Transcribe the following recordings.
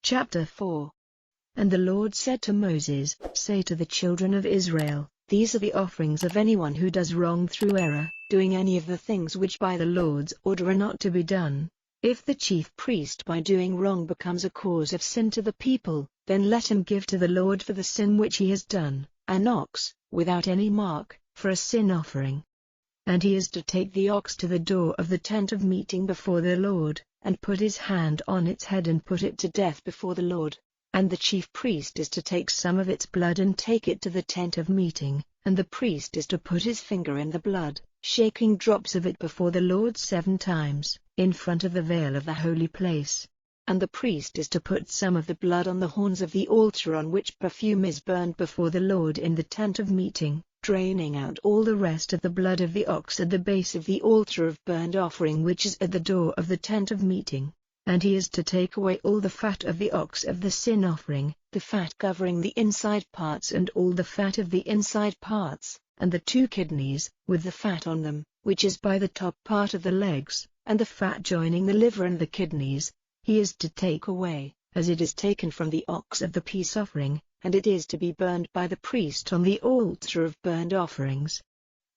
Chapter 4. And the Lord said to Moses, Say to the children of Israel, These are the offerings of anyone who does wrong through error, doing any of the things which by the Lord's order are not to be done. If the chief priest by doing wrong becomes a cause of sin to the people, then let him give to the Lord for the sin which he has done, an ox, without any mark, for a sin offering. And he is to take the ox to the door of the tent of meeting before the Lord, and put his hand on its head and put it to death before the Lord. And the chief priest is to take some of its blood and take it to the tent of meeting, and the priest is to put his finger in the blood, shaking drops of it before the Lord 7 times, in front of the veil of the holy place. And the priest is to put some of the blood on the horns of the altar on which perfume is burned before the Lord in the tent of meeting, draining out all the rest of the blood of the ox at the base of the altar of burnt offering which is at the door of the tent of meeting. And he is to take away all the fat of the ox of the sin offering, the fat covering the inside parts and all the fat of the inside parts, and the 2 kidneys, with the fat on them, which is by the top part of the legs, and the fat joining the liver and the kidneys, he is to take away, as it is taken from the ox of the peace offering, and it is to be burned by the priest on the altar of burnt offerings.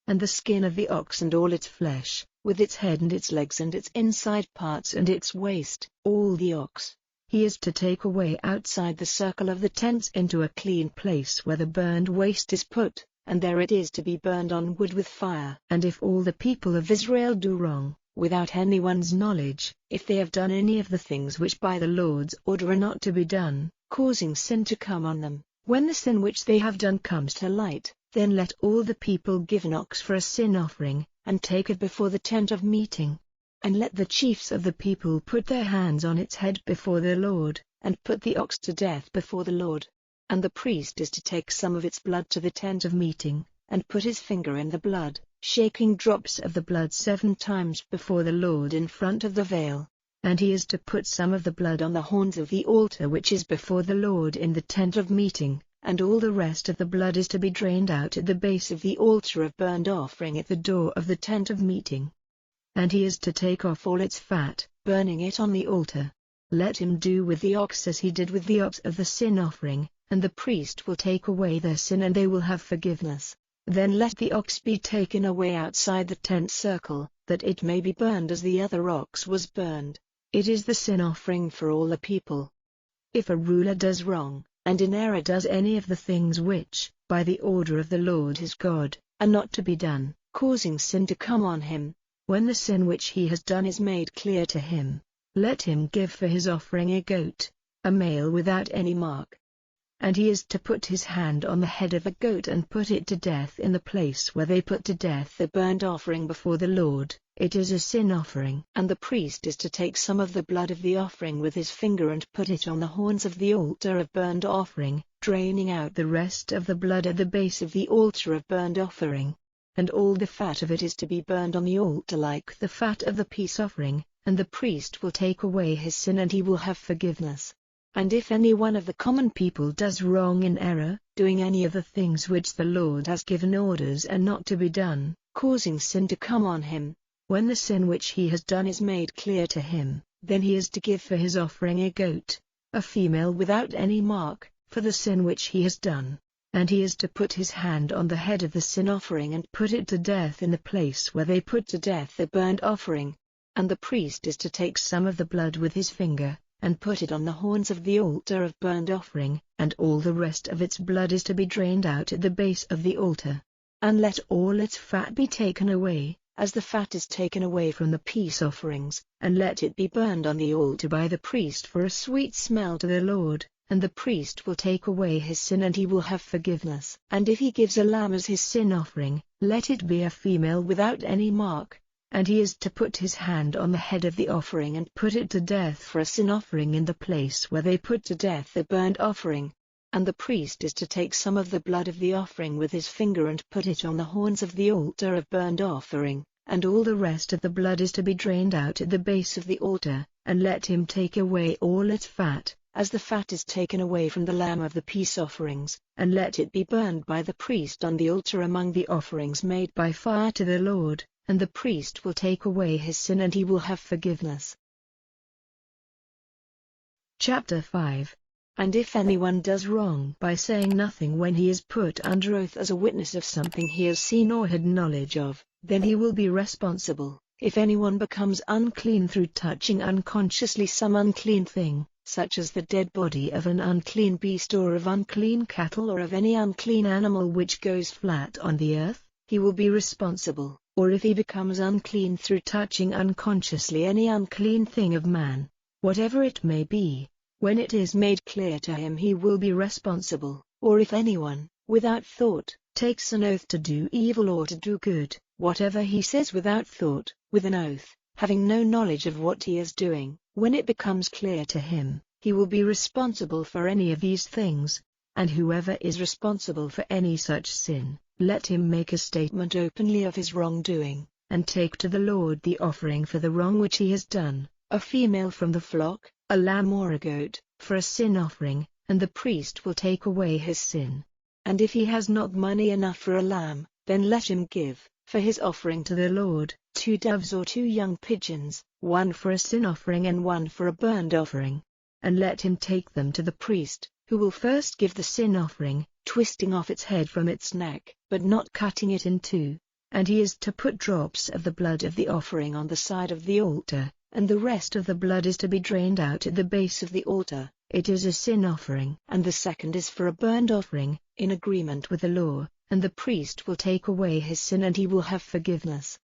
And the skin of the ox and all its flesh, with its head and its legs and its inside parts and its waist, all the ox, he is to take away outside the circle of the tents into a clean place where the burned waste is put, and there it is to be burned on wood with fire. And if all the people of Israel do wrong, without anyone's knowledge, if they have done any of the things which by the Lord's order are not to be done, causing sin to come on them, when the sin which they have done comes to light, then let all the people give an ox for a sin offering, and take it before the tent of meeting. And let the chiefs of the people put their hands on its head before the Lord, and put the ox to death before the Lord. And the priest is to take some of its blood to the tent of meeting, and put his finger in the blood, shaking drops of the blood 7 times before the Lord in front of the veil. And he is to put some of the blood on the horns of the altar which is before the Lord in the tent of meeting, and all the rest of the blood is to be drained out at the base of the altar of burnt offering at the door of the tent of meeting. And he is to take off all its fat, burning it on the altar. Let him do with the ox as he did with the ox of the sin offering, and the priest will take away their sin and they will have forgiveness. Then let the ox be taken away outside the tent circle, that it may be burned as the other ox was burned. It is the sin offering for all the people. If a ruler does wrong, and in error does any of the things which, by the order of the Lord his God, are not to be done, causing sin to come on him, when the sin which he has done is made clear to him, let him give for his offering a goat, a male without any mark. And he is to put his hand on the head of a goat and put it to death in the place where they put to death the burnt offering before the Lord. It is a sin offering. And the priest is to take some of the blood of the offering with his finger and put it on the horns of the altar of burnt offering, draining out the rest of the blood at the base of the altar of burnt offering. And all the fat of it is to be burned on the altar like the fat of the peace offering, and the priest will take away his sin and he will have forgiveness. And if any one of the common people does wrong in error, doing any of the things which the Lord has given orders and not to be done, causing sin to come on him, when the sin which he has done is made clear to him, then he is to give for his offering a goat, a female without any mark, for the sin which he has done. And he is to put his hand on the head of the sin offering and put it to death in the place where they put to death the burnt offering. And the priest is to take some of the blood with his finger, and put it on the horns of the altar of burnt offering, and all the rest of its blood is to be drained out at the base of the altar. And let all its fat be taken away, as the fat is taken away from the peace offerings, and let it be burned on the altar by the priest for a sweet smell to the Lord, and the priest will take away his sin and he will have forgiveness. And if he gives a lamb as his sin offering, let it be a female without any mark, and he is to put his hand on the head of the offering and put it to death for a sin offering in the place where they put to death the burnt offering. And the priest is to take some of the blood of the offering with his finger and put it on the horns of the altar of burnt offering, and all the rest of the blood is to be drained out at the base of the altar, and let him take away all its fat, as the fat is taken away from the lamb of the peace offerings, and let it be burned by the priest on the altar among the offerings made by fire to the Lord, and the priest will take away his sin and he will have forgiveness. Chapter 5. And if anyone does wrong by saying nothing when he is put under oath as a witness of something he has seen or had knowledge of, then he will be responsible. If anyone becomes unclean through touching unconsciously some unclean thing, such as the dead body of an unclean beast or of unclean cattle or of any unclean animal which goes flat on the earth, he will be responsible. Or if he becomes unclean through touching unconsciously any unclean thing of man, whatever it may be, when it is made clear to him he will be responsible. Or if anyone, without thought, takes an oath to do evil or to do good, whatever he says without thought, with an oath, having no knowledge of what he is doing, when it becomes clear to him, he will be responsible for any of these things. And whoever is responsible for any such sin, let him make a statement openly of his wrongdoing, and take to the Lord the offering for the wrong which he has done, a female from the flock, a lamb or a goat, for a sin offering, and the priest will take away his sin. And if he has not money enough for a lamb, then let him give, for his offering to the Lord, 2 doves or 2 young pigeons, one for a sin offering and one for a burnt offering. And let him take them to the priest, who will first give the sin offering, twisting off its head from its neck, but not cutting it in two. And he is to put drops of the blood of the offering on the side of the altar, and the rest of the blood is to be drained out at the base of the altar. It is a sin offering. And the second is for a burnt offering, in agreement with the law, and the priest will take away his sin and he will have forgiveness.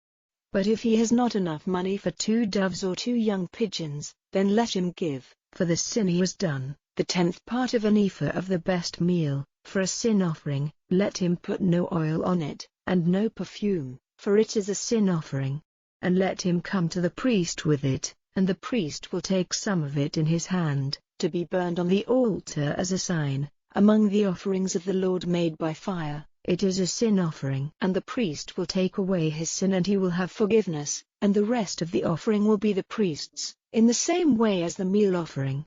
But if he has not enough money for 2 doves or 2 young pigeons, then let him give, for the sin he has done, the 10th part of an ephah of the best meal, for a sin offering. Let him put no oil on it, and no perfume, for it is a sin offering. And let him come to the priest with it, and the priest will take some of it in his hand, to be burned on the altar as a sign, among the offerings of the Lord made by fire. It is a sin offering. And the priest will take away his sin and he will have forgiveness, and the rest of the offering will be the priest's, in the same way as the meal offering.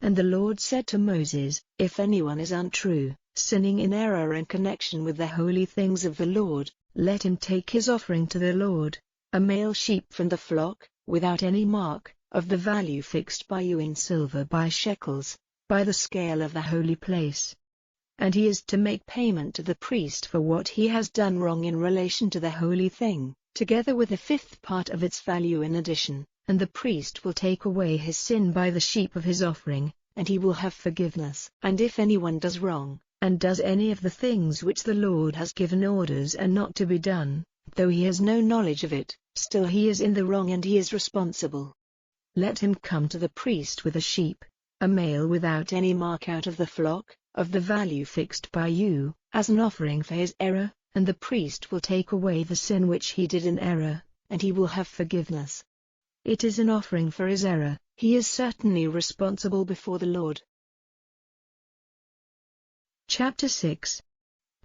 And the Lord said to Moses, if anyone is untrue, sinning in error in connection with the holy things of the Lord, let him take his offering to the Lord, a male sheep from the flock, without any mark, of the value fixed by you in silver by shekels, by the scale of the holy place. And he is to make payment to the priest for what he has done wrong in relation to the holy thing, together with a 5th part of its value in addition, and the priest will take away his sin by the sheep of his offering, and he will have forgiveness. And if anyone does wrong, and does any of the things which the Lord has given orders are not to be done, though he has no knowledge of it, still he is in the wrong and he is responsible. Let him come to the priest with a sheep, a male without any mark out of the flock, of the value fixed by you, as an offering for his error, and the priest will take away the sin which he did in error, and he will have forgiveness. It is an offering for his error. He is certainly responsible before the Lord. Chapter 6.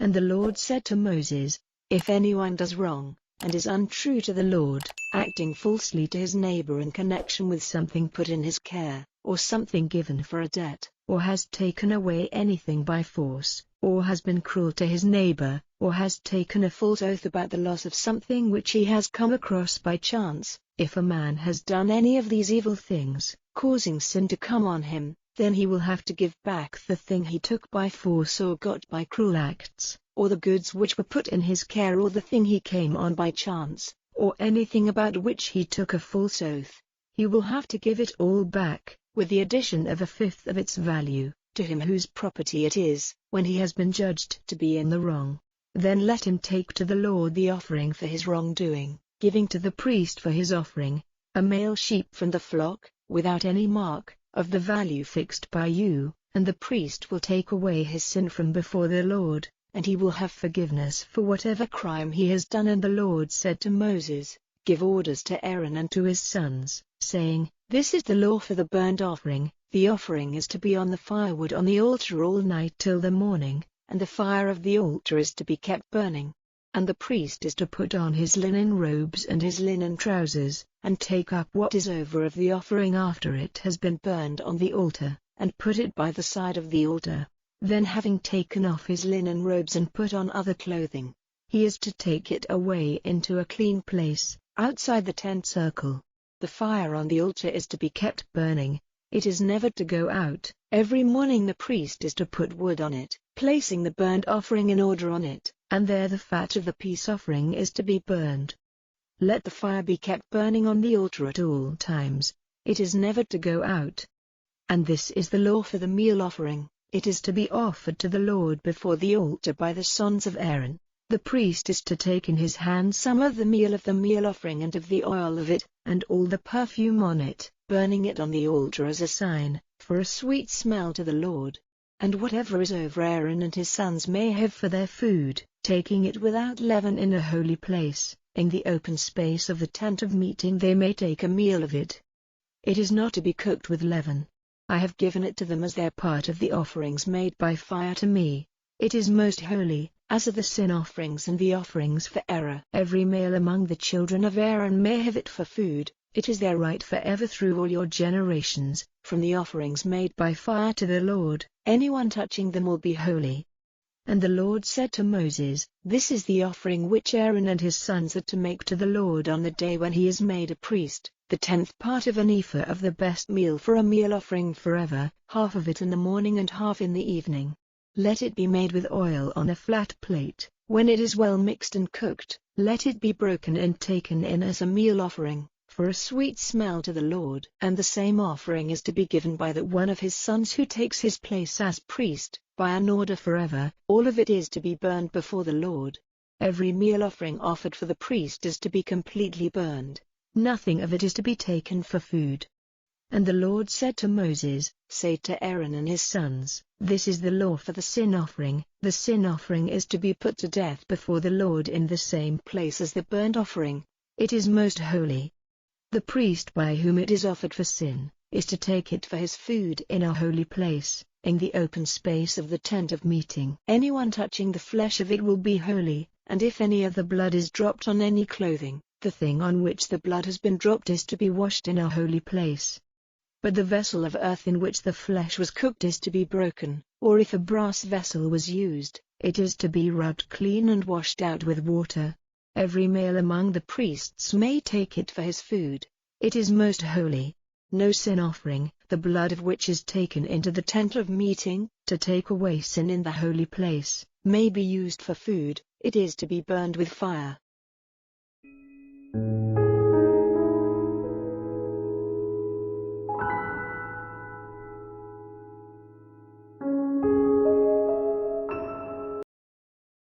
And the Lord said to Moses, if anyone does wrong, and is untrue to the Lord, acting falsely to his neighbor in connection with something put in his care, or something given for a debt, or has taken away anything by force, or has been cruel to his neighbor, or has taken a false oath about the loss of something which he has come across by chance, if a man has done any of these evil things, causing sin to come on him, then he will have to give back the thing he took by force or got by cruel acts, or the goods which were put in his care or the thing he came on by chance, or anything about which he took a false oath. He will have to give it all back, with the addition of a 5th of its value, to him whose property it is, when he has been judged to be in the wrong. Then let him take to the Lord the offering for his wrongdoing, giving to the priest for his offering, a male sheep from the flock, without any mark, of the value fixed by you, and the priest will take away his sin from before the Lord, and he will have forgiveness for whatever crime he has done. And the Lord said to Moses, give orders to Aaron and to his sons, saying, this is the law for the burnt offering. The offering is to be on the firewood on the altar all night till the morning, and the fire of the altar is to be kept burning. And the priest is to put on his linen robes and his linen trousers, and take up what is over of the offering after it has been burned on the altar, and put it by the side of the altar. Then having taken off his linen robes and put on other clothing, he is to take it away into a clean place, outside the tent circle. The fire on the altar is to be kept burning. It is never to go out. Every morning the priest is to put wood on it, placing the burnt offering in order on it, and there the fat of the peace offering is to be burned. Let the fire be kept burning on the altar at all times. It is never to go out. And this is the law for the meal offering. It is to be offered to the Lord before the altar by the sons of Aaron. The priest is to take in his hand some of the meal offering and of the oil of it, and all the perfume on it, burning it on the altar as a sign, for a sweet smell to the Lord. And whatever is over Aaron and his sons may have for their food, taking it without leaven in a holy place, in the open space of the tent of meeting they may take a meal of it. It is not to be cooked with leaven. I have given it to them as their part of the offerings made by fire to me. It is most holy, as are the sin offerings and the offerings for error. Every male among the children of Aaron may have it for food. It is their right forever through all your generations, from the offerings made by fire to the Lord. Anyone touching them will be holy. And the Lord said to Moses, This is the offering which Aaron and his sons are to make to the Lord on the day when he is made a priest, the 10th part of an ephah of the best meal for a meal offering forever, half of it in the morning and half in the evening. Let it be made with oil on a flat plate. When it is well mixed and cooked, let it be broken and taken in as a meal offering, for a sweet smell to the Lord. And the same offering is to be given by the one of his sons who takes his place as priest, by an order forever. All of it is to be burned before the Lord. Every meal offering offered for the priest is to be completely burned. Nothing of it is to be taken for food. And the Lord said to Moses, Say to Aaron and his sons, This is the law for the sin offering. The sin offering is to be put to death before the Lord in the same place as the burnt offering. It is most holy. The priest by whom it is offered for sin, is to take it for his food in a holy place, in the open space of the tent of meeting. Anyone touching the flesh of it will be holy, and if any of the blood is dropped on any clothing, the thing on which the blood has been dropped is to be washed in a holy place. But the vessel of earth in which the flesh was cooked is to be broken, or if a brass vessel was used, it is to be rubbed clean and washed out with water. Every male among the priests may take it for his food. It is most holy. No sin offering, the blood of which is taken into the tent of meeting, to take away sin in the holy place, may be used for food. It is to be burned with fire.